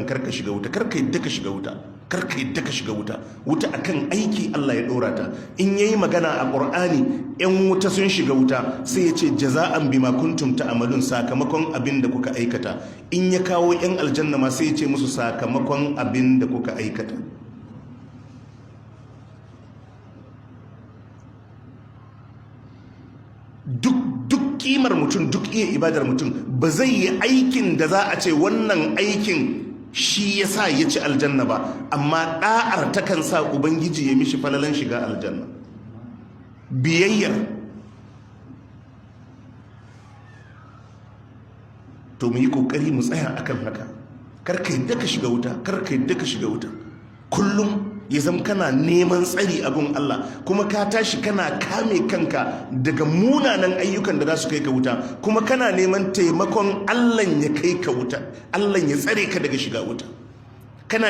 karka shiga wuta, karka yadda ka shiga wuta, karka yadda ka shiga wuta. Wuta akan aiki Allah ya dora ta. In yayi magana a Qur'ani yan wuta sun shiga wuta sai ya ce jaza'an bima kuntum ta'malun, sakamakon abin da kuka aikata. In ya kawo yan aljanna ma sai ya ce musu sakamakon abin da kuka aikata. duk kimar mutum, duk iya ibadar mutum ba zai yi aikin da za a ce wannan aikin shi ya sa ya ci aljanna ba, amma ɗa'ar takan sa ubangiji ya mishi falalan shiga aljanna. Biyayyar to mu yi kokari mu tsaya akan haka. Karka yadda ka shiga wuta, karka yadda ka shiga wuta. Kullum ya zama kana neman tsari a gun Allah, kuma ka tashi kana kame kanka daga munanan ayyukan da za su kai ka wuta, kuma kana neman taimakon Allah ya kai ka wuta, Allah ya tsare ka daga shiga wuta. Kana